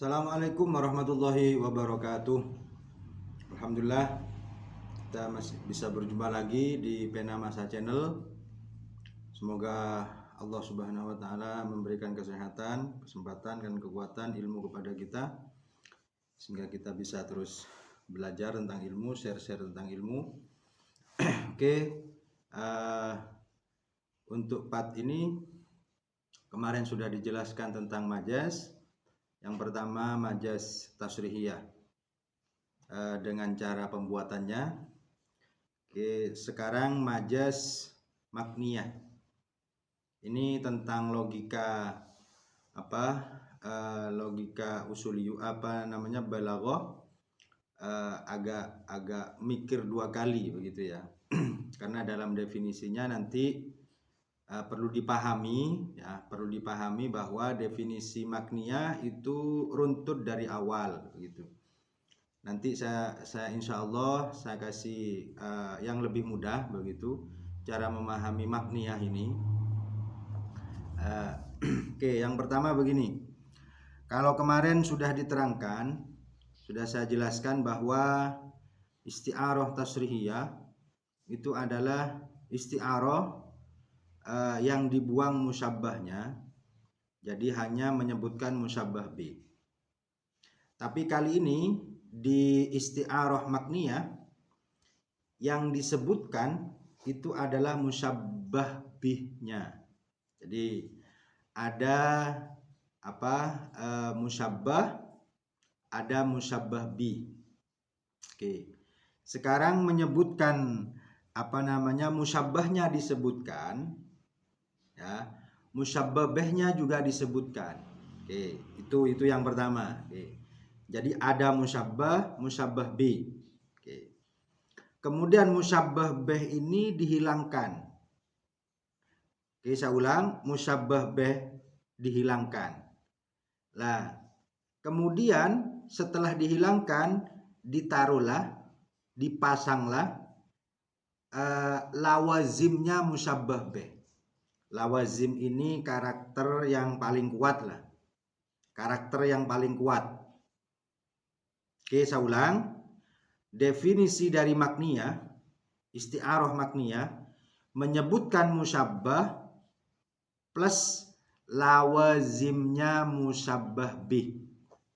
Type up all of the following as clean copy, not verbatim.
Assalamualaikum warahmatullahi wabarakatuh. Alhamdulillah kita masih bisa berjumpa lagi di Pena Masa Channel. Semoga Allah Subhanahu wa taala memberikan kesehatan, kesempatan dan kekuatan ilmu kepada kita sehingga kita bisa terus belajar tentang ilmu, share-share tentang ilmu. Oke, untuk part ini kemarin sudah dijelaskan tentang majas. Yang pertama majas tasrihiyah dengan cara pembuatannya. Oke, sekarang majas makniyah. Ini tentang logika logika usuliyu balaghah. Agak mikir dua kali begitu ya. Karena dalam definisinya nanti perlu dipahami bahwa definisi makniyah itu runtut dari awal gitu. Nanti saya insya Allah saya kasih yang lebih mudah begitu cara memahami makniyah ini. Oke, yang pertama begini. Kalau kemarin sudah diterangkan, sudah saya jelaskan bahwa isti'arah tasrihiyah itu adalah isti'arah yang dibuang musyabbahnya, jadi hanya menyebutkan musyabbah B. Tapi kali ini di isti'arah makniyah yang disebutkan itu adalah musyabbah bihnya. Jadi ada musyabbah, ada musyabbah bi. Oke. Sekarang menyebutkan musyabbahnya disebutkan. Ya, musyabbahnya juga disebutkan. Oke, itu yang pertama. Oke. Jadi ada musyabbah B. Oke. Kemudian musyabbah B ini dihilangkan. Oke, saya ulang, musyabbah B dihilangkan. Lah, kemudian setelah dihilangkan dipasanglah lawazimnya musyabbah B. Lawazim ini karakter yang paling kuat lah. Karakter yang paling kuat. Oke, saya ulang. Definisi dari makniyah, isti'arah makniyah, menyebutkan musyabbah plus lawazimnya musyabbah bih.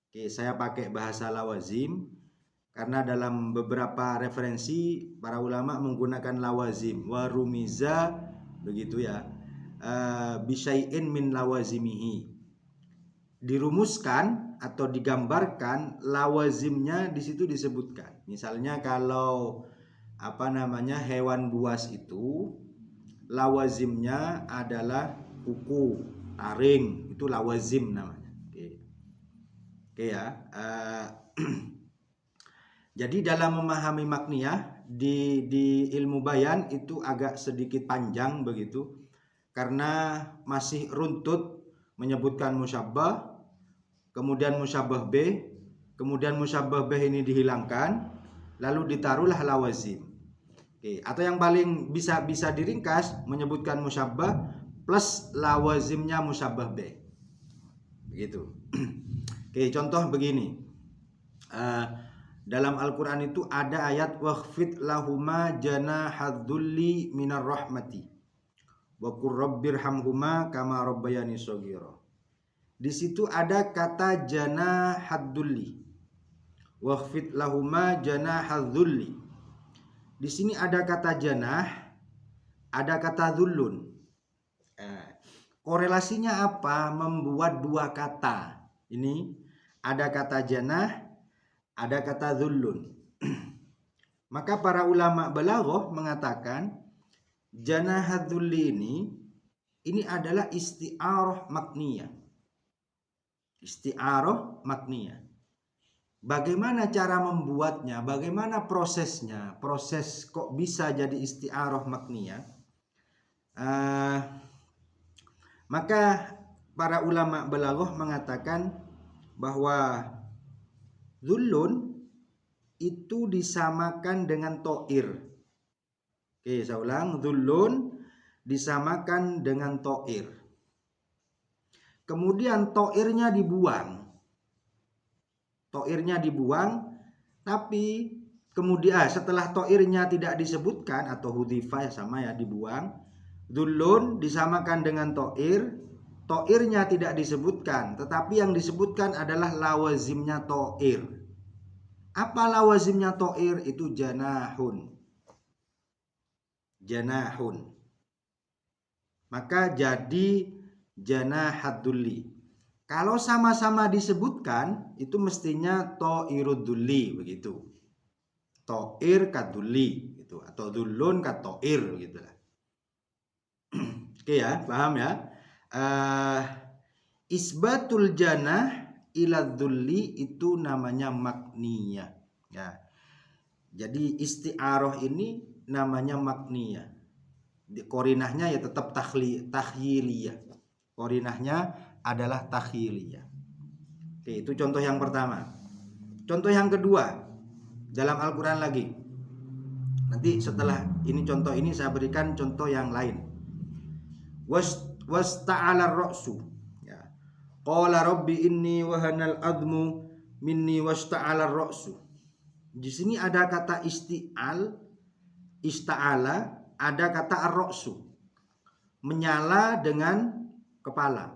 Oke, saya pakai bahasa lawazim karena dalam beberapa referensi para ulama menggunakan lawazim. Warumiza begitu ya. Bisyai'in min lawazimihi, dirumuskan atau digambarkan lawazimnya di situ disebutkan. Misalnya kalau hewan buas itu lawazimnya adalah kuku, taring, itu lawazim namanya. Oke ya. Jadi dalam memahami makniyah di ilmu bayan itu agak sedikit panjang begitu. Karena masih runtut menyebutkan musyabbah, kemudian musyabbah B, kemudian musyabbah B ini dihilangkan, lalu ditaruhlah lawazim. Oke, atau yang paling bisa diringkas menyebutkan musyabbah plus lawazimnya musyabbah B. Begitu. Oke, contoh begini. Dalam Al-Qur'an itu ada ayat wakhfid lahuma janahadzulli minar rahmati wa qur rabbirhamhuma kama rabbayani shaghira. Di situ ada kata janahadzulli. Wakhfid lahuma janahadzulli. Di sini ada kata janah, ada kata dzullun. Korelasinya apa? Membuat dua kata. Ini ada kata janah, ada kata dzullun. Maka para ulama balaghah mengatakan janahadzulli ini adalah isti'arah makniyah. Isti'arah makniyah. Bagaimana cara membuatnya? Bagaimana prosesnya? Proses kok bisa jadi isti'arah makniyah? Maka para ulama balaghah mengatakan bahwa dzullun itu disamakan dengan to'ir. Oke, saya ulang, dzullun disamakan dengan to'ir. Kemudian to'irnya dibuang. toirnya dibuang, tapi kemudian setelah toirnya tidak disebutkan atau hudhifa sama ya dibuang, dullun disamakan dengan toirnya tidak disebutkan, tetapi yang disebutkan adalah lawazimnya toir. Apa lawazimnya toir? Itu janahun. Maka jadi janahadulli. Kalau sama-sama disebutkan itu mestinya toirudulli begitu. Toir kadulli gitu atau dullun katoir gitu lah. Oke ya, paham ya? Isbatul janah ila dhulli itu namanya makniyah ya. Jadi isti'arah ini namanya makniyah. Korinahnya ya tetap takhyiliyah. Korinahnya adalah takhyiliyah. Oke, itu contoh yang pertama. Contoh yang kedua dalam Al-Quran lagi. Nanti setelah ini contoh ini saya berikan contoh yang lain. Wasta'ala ar-ra'su. Ya. Qala rabbi inni wahanal admu minni wasta'ala ar-ra'su. Di sini ada kata ista'ala, ada kata ar-ra'su. Menyala dengan kepala.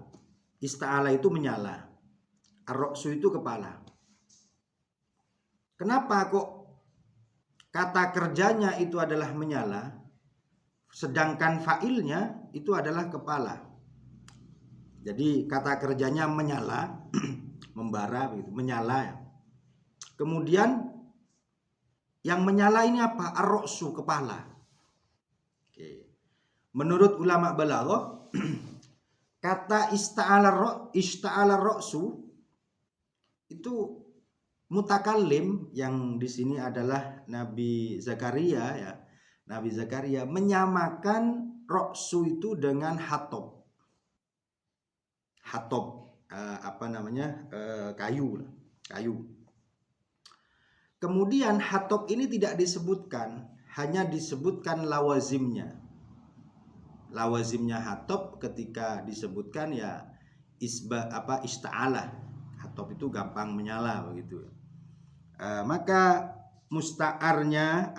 Ista'ala itu menyala. Ar-ra'su itu kepala. Kenapa kok kata kerjanya itu adalah menyala, sedangkan fa'ilnya itu adalah kepala? Jadi kata kerjanya menyala, membara begitu, menyala. Kemudian yang menyala ini apa? Ar-ra'su, kepala. Oke. Menurut ulama balaghah, kata ista'ala ra'su itu mutakallim yang di sini adalah Nabi Zakaria ya. Nabi Zakaria menyamakan ra'su itu dengan hatob. Kayu. Kemudian hatob ini tidak disebutkan, hanya disebutkan lawazimnya. Lawazimnya hatob ketika disebutkan ya ista'ala. Hatob itu gampang menyala begitu. Maka musta'arnya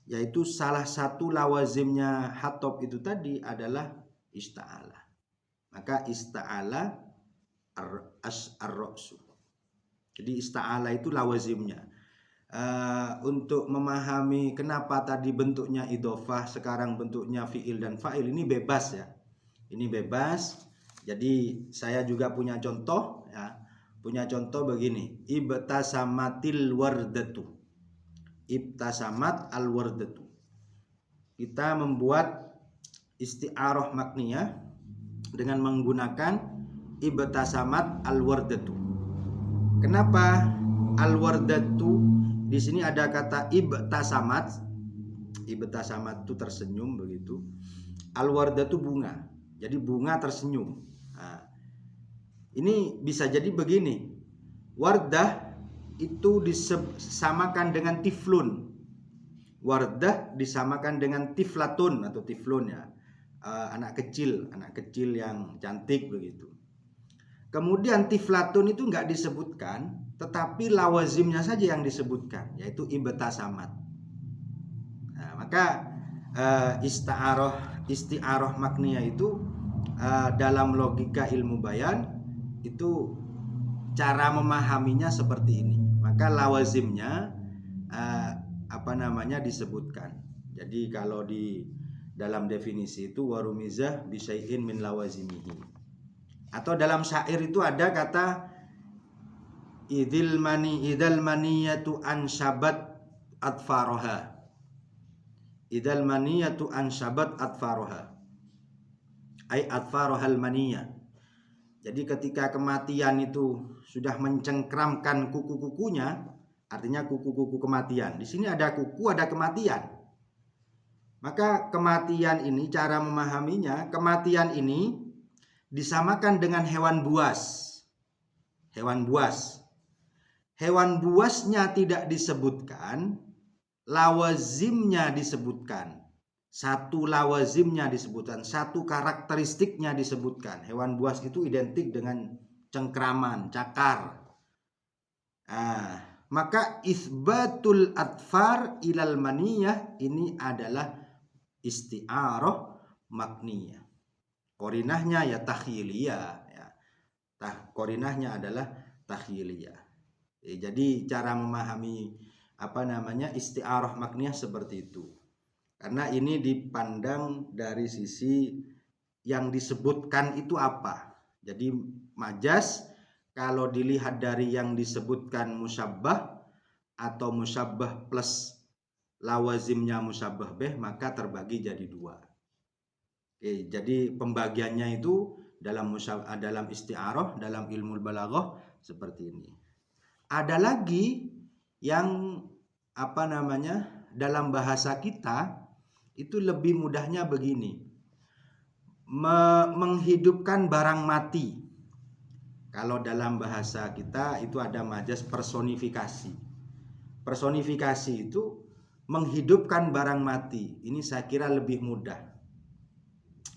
yaitu salah satu lawazimnya hatob itu tadi adalah ista'ala. Maka ista'ala ar-ra'su. Jadi ista'ala itu lawazimnya. Untuk memahami kenapa tadi bentuknya idhofah, sekarang bentuknya fi'il dan fa'il, ini bebas ya. Ini bebas. Jadi saya juga punya contoh ya. Punya contoh begini. Ibtasamatil wardatu. Ibtasamat al-wardatu. Kita membuat isti'arah makniyah dengan menggunakan ibtasamat al-wardatu. Kenapa al-wardatu? Di sini ada kata ibtasamat. Ibtasamat itu tersenyum begitu. Al-wardatu bunga. Jadi bunga tersenyum. Nah, ini bisa jadi begini. Wardah itu disamakan dengan tiflun. Wardah disamakan dengan tiflatun atau tiflun ya. Anak kecil yang cantik begitu. Kemudian tiflatun itu enggak disebutkan, tetapi lawazimnya saja yang disebutkan, yaitu ibtasamat. Nah, maka isti'arah makniyah itu dalam logika ilmu bayan itu cara memahaminya seperti ini. Maka lawazimnya disebutkan. Jadi kalau di dalam definisi itu warumizah bisyai'in min lawazimihi. Atau dalam syair itu ada kata idal maniyatu anshabat atfaroha. Idal maniyatu anshabat atfaroha. Ay atfarohal maniyah. Jadi ketika kematian itu sudah mencengkramkan kuku-kukunya, artinya kuku-kuku kematian. Di sini ada kuku, ada kematian. Maka kematian ini, cara memahaminya, kematian ini disamakan dengan hewan buas. Hewan buas. Hewan buasnya tidak disebutkan, lawazimnya disebutkan. Satu lawazimnya disebutkan, satu karakteristiknya disebutkan. Hewan buas itu identik dengan cengkraman, cakar. Maka isbatul adfar ilal maniyah ini adalah isti'arah makniyah. Korinahnya ya takhyiliyah ya. Korinahnya adalah takhyiliyah. Jadi cara memahami isti'arah makniyah seperti itu. Karena ini dipandang dari sisi yang disebutkan itu apa. Jadi majaz kalau dilihat dari yang disebutkan musyabbah atau musyabbah plus lawazimnya musyabbah bih, maka terbagi jadi dua. Jadi pembagiannya itu dalam isti'arah, dalam ilmu balaghah seperti ini. Ada lagi yang dalam bahasa kita itu lebih mudahnya begini. Menghidupkan barang mati. Kalau dalam bahasa kita itu ada majaz personifikasi. Personifikasi itu menghidupkan barang mati. Ini saya kira lebih mudah.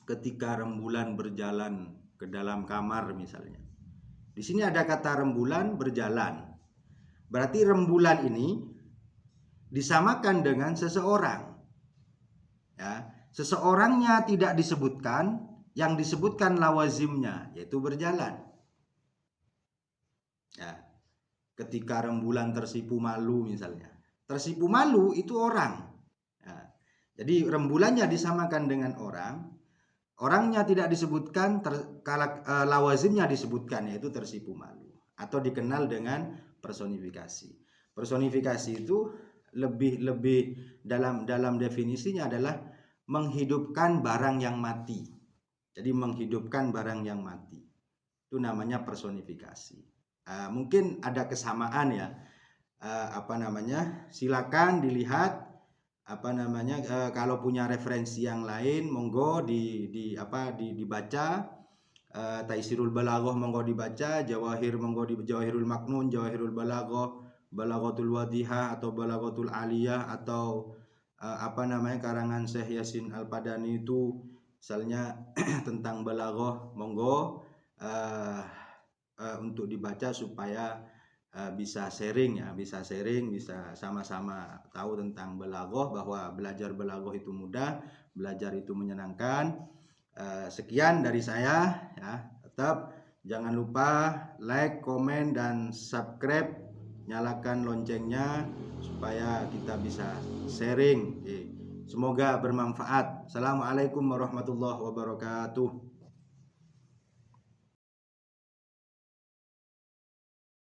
Ketika rembulan berjalan ke dalam kamar misalnya. Di sini ada kata rembulan berjalan. Berarti rembulan ini disamakan dengan seseorang. Ya, seseorangnya tidak disebutkan, yang disebutkan lawazimnya yaitu berjalan. Ya, ketika rembulan tersipu malu misalnya. Tersipu malu itu orang. Ya, jadi rembulannya disamakan dengan orang. Orangnya tidak disebutkan, lawazimnya disebutkan yaitu tersipu malu. Atau dikenal dengan personifikasi. Personifikasi itu lebih dalam definisinya adalah menghidupkan barang yang mati. Jadi menghidupkan barang yang mati. Itu namanya personifikasi. Mungkin ada kesamaan ya. Silakan dilihat kalau punya referensi yang lain monggo dibaca. Taisirul Balaghah monggo dibaca, Jawahirul Maknun, Jawahirul Balaghah, Balaghatul Wadihah atau Balaghatul Aliyah atau karangan Syekh Yasin Al-Padani itu misalnya tentang balaghah, monggo untuk dibaca supaya bisa sharing, bisa sama-sama tahu tentang balaghah, bahwa belajar balaghah itu mudah, belajar itu menyenangkan. Sekian dari saya ya. Tetap jangan lupa like, komen dan subscribe, nyalakan loncengnya supaya kita bisa sharing. Semoga bermanfaat. Assalamualaikum warahmatullahi wabarakatuh.